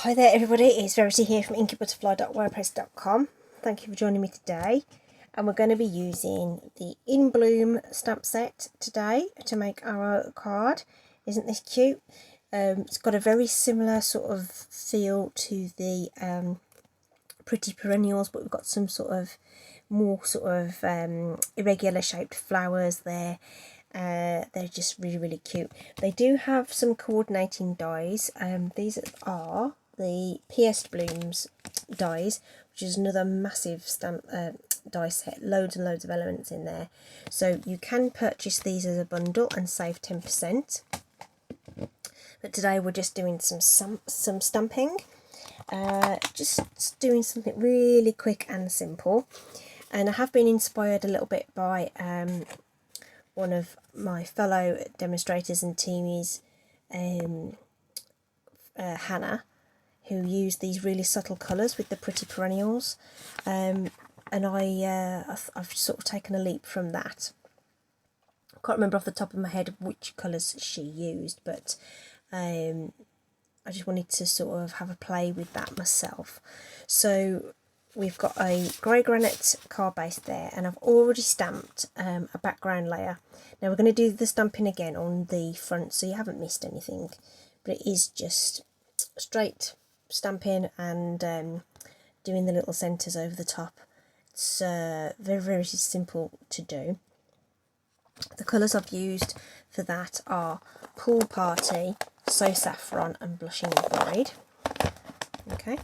Hi there everybody, it's Verity here from inkybutterfly.wordpress.com. Thank you for joining me today, and we're going to be using the In Bloom stamp set today to make our card. Isn't this cute? It's got a very similar sort of feel to the Pretty Perennials, but we've got some sort of more irregular shaped flowers there. They're just really cute. They do have some coordinating dies. These are the PS Blooms dies, which is another massive stamp die set, loads and loads of elements in there. So you can purchase these as a bundle and save 10%. But today we're just doing some stamping, just doing something really quick and simple. And I have been inspired a little bit by one of my fellow demonstrators and teamies, Hannah, who used these really subtle colours with the Pretty Perennials, and I've sort of taken a leap from that. I can't remember off the top of my head which colours she used, but I just wanted to sort of have a play with that myself. So we've got a grey granite card base there, and I've already stamped a background layer. Now we're going to do the stamping again on the front, so you haven't missed anything, but it is just straight stamping and doing the little centres over the top. It's very simple to do. The colours I've used for that are Pool Party, So Saffron and Blushing Bride. Okay,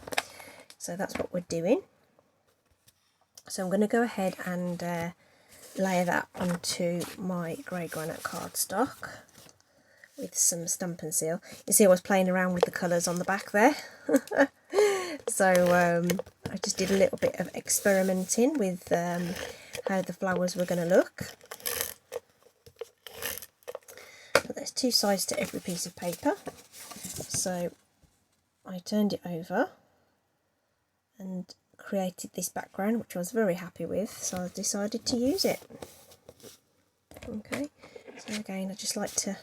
so that's what we're doing. So I'm going to go ahead and layer that onto my grey granite cardstock with some Stampin' Seal. You see I was playing around with the colours on the back there. So I just did a little bit of experimenting with how the flowers were going to look. But there's two sides to every piece of paper. So I turned it over and created this background, which I was very happy with, so I decided to use it. Okay, so again I just like to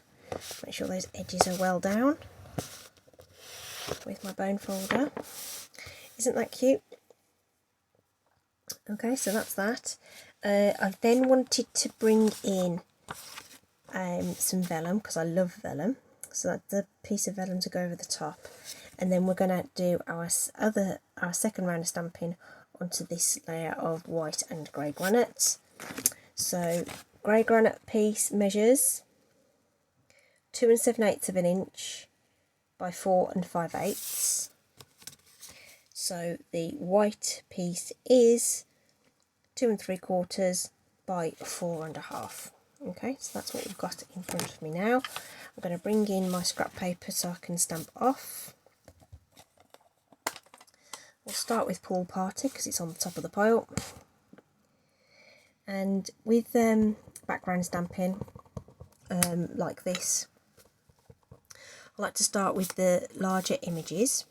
make sure those edges are well down with my bone folder. Isn't that cute? Okay, so that's that. I then wanted to bring in some vellum, because I love vellum, so that's a piece of vellum to go over the top, and then we're going to do our second round of stamping onto this layer of white and grey granite. So grey granite piece measures 2 7/8 of an inch by 4 5/8. So the white piece is 2 3/4 by 4 1/2. Okay, so that's what we've got in front of me now. I'm going to bring in my scrap paper so I can stamp off. We'll start with Pool Party because it's on the top of the pile. And with background stamping like this, I like to start with the larger images.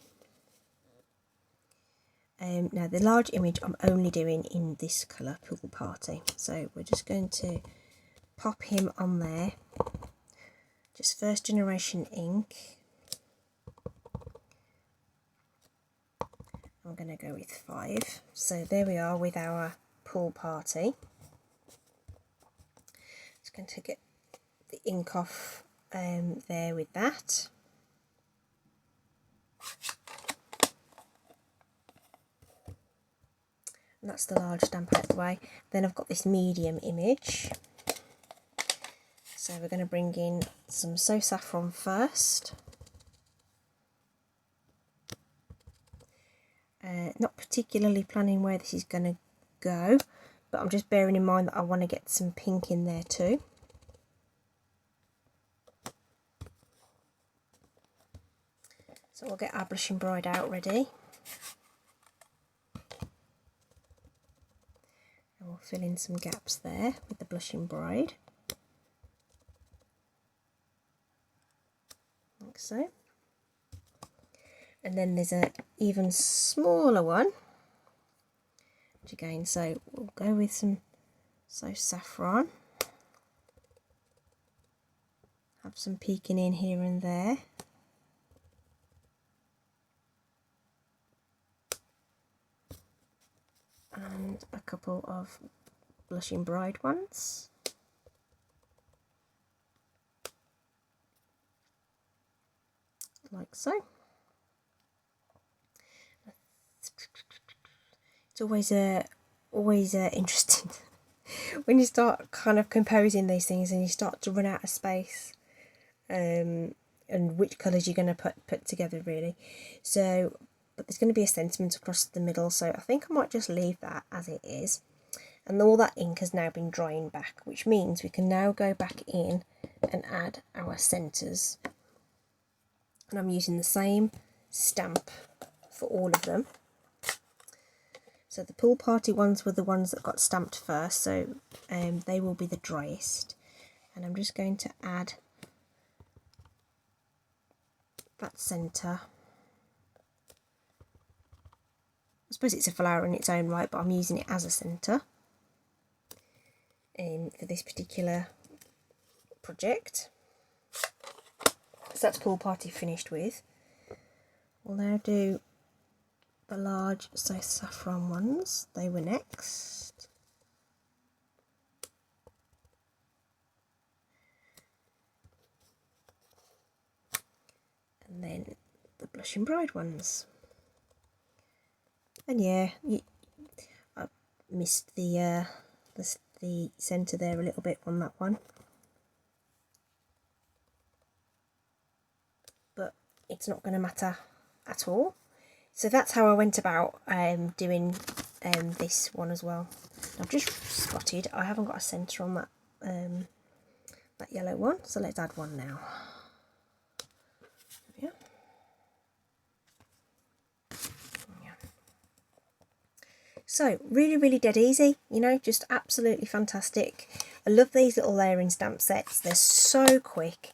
Now the large image I'm only doing in this colour, Pool Party. So we're just going to pop him on there. Just first generation ink. I'm going to go with 5. So there we are with our Pool Party. Just going to get the ink off there with that. And that's the large stamp out the way. Then I've got this medium image. So we're going to bring in some So Saffron first. Not particularly planning where this is going to go, but I'm just bearing in mind that I want to get some pink in there too. So we'll get our Blushing Bride out ready. And we'll fill in some gaps there with the Blushing Bride. Like so. And then there's an even smaller one, which again, so we'll go with some So Saffron. Have some peeking in here and there. and a couple of Blushing Bride ones. Like so. It's always interesting when you start kind of composing these things and you start to run out of space, and which colours you're going to put together really. So, but there's going to be a sentiment across the middle, so I think I might just leave that as it is. And all that ink has now been drying back, which means we can now go back in and add our centres. And I'm using the same stamp for all of them. So the Pool Party ones were the ones that got stamped first, so they will be the driest. And I'm just going to add that centre. I suppose it's a flower in its own right, but I'm using it as a centre for this particular project. So that's Pool Party finished with. We'll now do the large saffron ones. They were next. And then the Blushing Bride ones. And yeah, I missed the centre there a little bit on that one. But it's not going to matter at all. So that's how I went about doing this one as well. I've just spotted I haven't got a centre on that yellow one, so let's add one now. Yeah. So really dead easy, you know, just absolutely fantastic. I love these little layering stamp sets. They're so quick.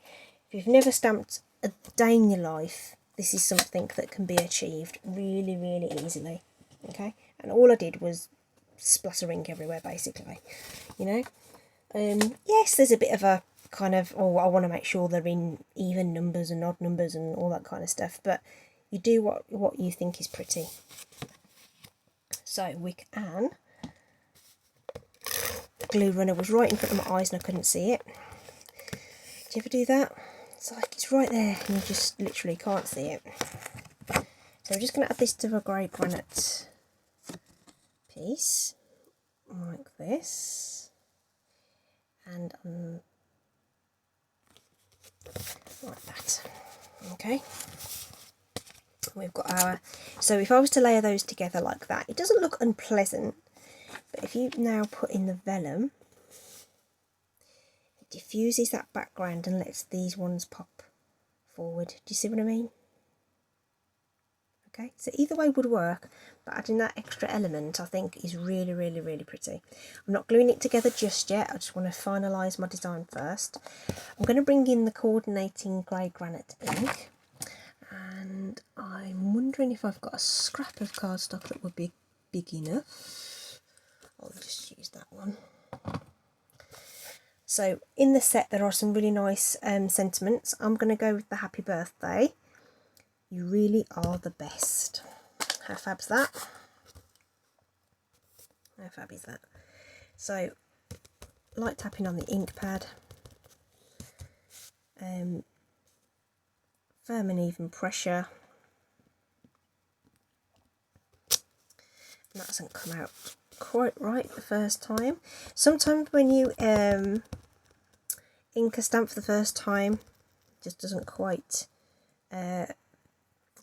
If you've never stamped a day in your life, this is something that can be achieved really easily. Okay, and all I did was splatter ink everywhere basically, you know. Yes, there's a bit of a kind of, oh, I want to make sure they're in even numbers and odd numbers and all that kind of stuff, but you do what you think is pretty. So we can, the glue runner was right in front of my eyes and I couldn't see it. Do you ever do that? It's like it's right there and you just literally can't see it. So we're just going to add this to a grey granite piece, like this, and like that. Okay. We've got our, so if I was to layer those together like that, it doesn't look unpleasant, but if you now put in the vellum, it diffuses that background and lets these ones pop forward. Do you see what I mean? Okay, so either way would work, but adding that extra element I think is really pretty. I'm not gluing it together just yet, I just want to finalise my design first. I'm going to bring in the coordinating grey granite ink. And I'm wondering if I've got a scrap of cardstock that would be big enough. I'll just use that one. So in the set there are some really nice sentiments. I'm going to go with the Happy Birthday. You really are the best. How fab's that? How fab is that? So light tapping on the ink pad. Firm and even pressure. And that doesn't come out quite right the first time. Sometimes when you ink a stamp for the first time, it just doesn't quite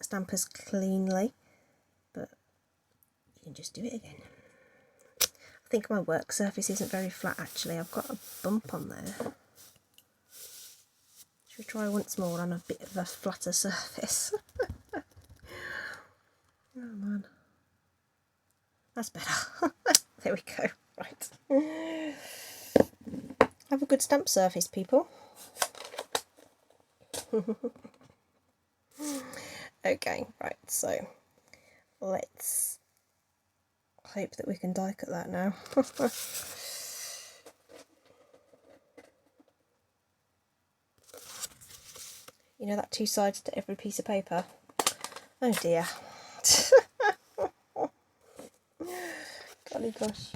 stamp as cleanly, but you can just do it again. I think my work surface isn't very flat actually. I've got a bump on there. Should we try once more on a bit of a flatter surface? Oh man, that's better. There we go. Right. Have a good stamp surface, people. Okay, right, so let's hope that we can die cut that now. You know that 2 sides to every piece of paper? Oh dear. Got a golly gosh.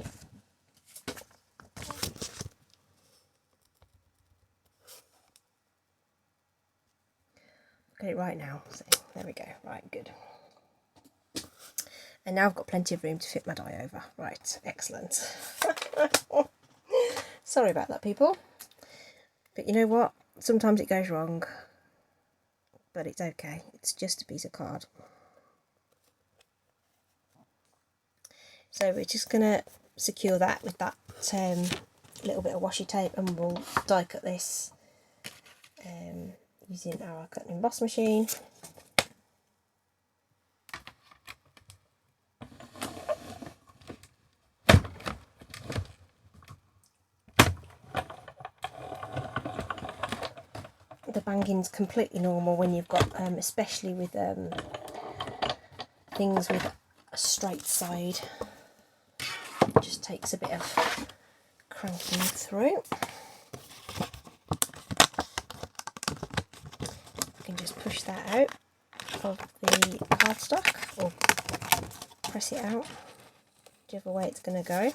Get it right now. So, there we go. Right, good. And now I've got plenty of room to fit my die over. Right, excellent. Sorry about that, people. But you know what? Sometimes it goes wrong. But it's okay. It's just a piece of card. So we're just going to secure that with that little bit of washi tape, and we'll die cut this using our cut and emboss machine. The banging's completely normal when you've got, especially with things with a straight side. It just takes a bit of cranking through. You can just push that out of the cardstock or press it out, whichever way it's going to go.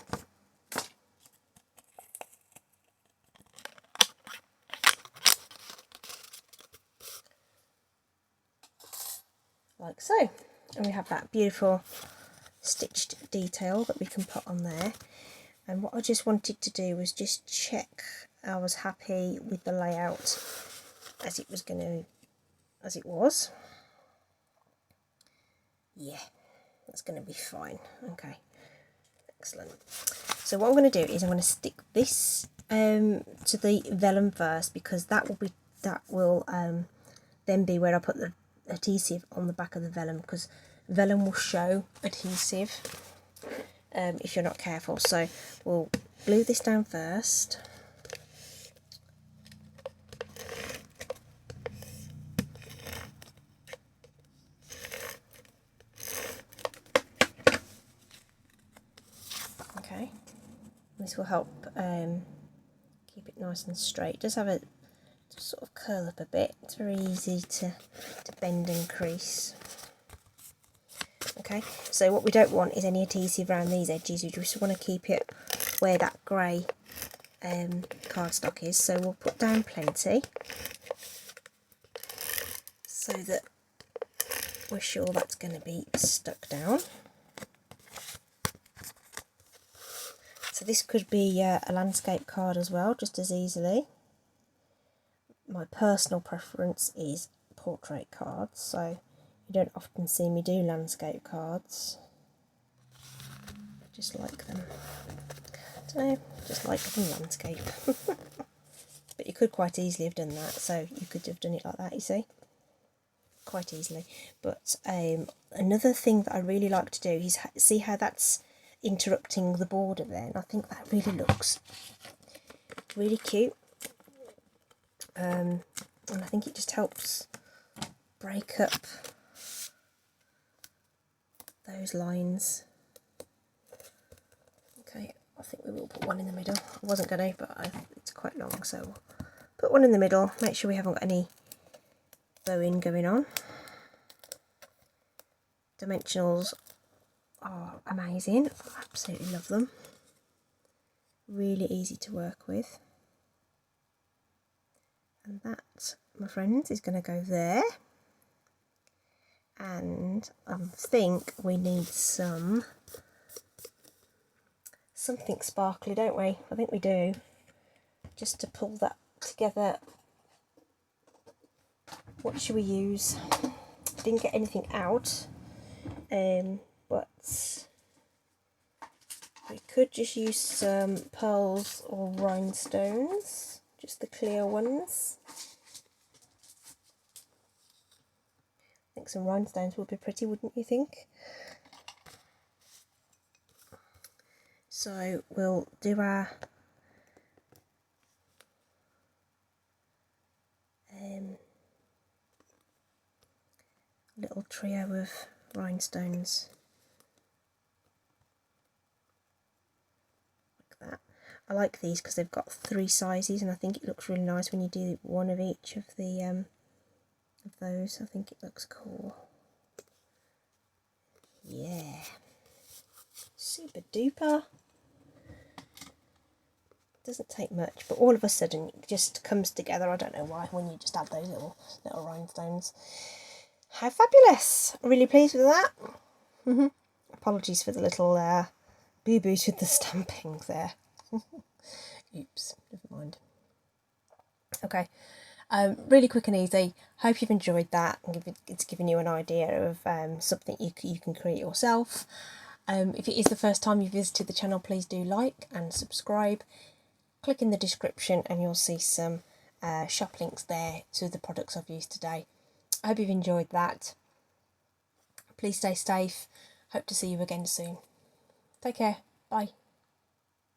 Like so, and we have that beautiful stitched detail that we can put on there. And what I just wanted to do was just check I was happy with the layout as it was. Yeah, that's going to be fine. Okay, excellent. So what I'm going to do is I'm going to stick this to the vellum first, because that will then be where I put the adhesive on the back of the vellum, because vellum will show adhesive if you're not careful. So we'll glue this down first. Okay, this will help keep it nice and straight. It does have a sort of curl up a bit. It's very easy to bend and crease. Okay, so what we don't want is any adhesive around these edges. We just want to keep it where that grey cardstock is. So we'll put down plenty so that we're sure that's going to be stuck down. So this could be a landscape card as well, just as easily. My personal preference is portrait cards, so you don't often see me do landscape cards. I just like them. I don't know, just like them landscape. But you could quite easily have done that, so you could have done it like that, you see, quite easily. But another thing that I really like to do is see how that's interrupting the border there, and I think that really looks really cute. And I think it just helps break up those lines. Okay, I think we will put one in the middle. I wasn't going to, but it's quite long, so we'll put one in the middle. Make sure we haven't got any bowing going on. Dimensionals are amazing. I absolutely love them. Really easy to work with. And that, my friends, is going to go there. And I think we need something sparkly, don't we? I think we do. Just to pull that together. What should we use? Didn't get anything out, but we could just use some pearls or rhinestones. Just the clear ones. I think some rhinestones would be pretty, wouldn't you think? So we'll do our little trio of rhinestones. Like that. I like these because they've got 3 sizes, and I think it looks really nice when you do one of each of the of those. I think it looks cool. Yeah, super duper. Doesn't take much, but all of a sudden it just comes together. I don't know why, when you just add those little rhinestones. How fabulous! Really pleased with that. Apologies for the little boo-boos with the stamping there. Oops, never mind. Okay, really quick and easy. Hope you've enjoyed that and it's given you an idea of something you can create yourself. If it is the first time you visited the channel, please do like and subscribe. Click in the description and you'll see some shop links there to the products I've used today. I hope you've enjoyed that. Please stay safe. Hope to see you again soon. Take care. Bye.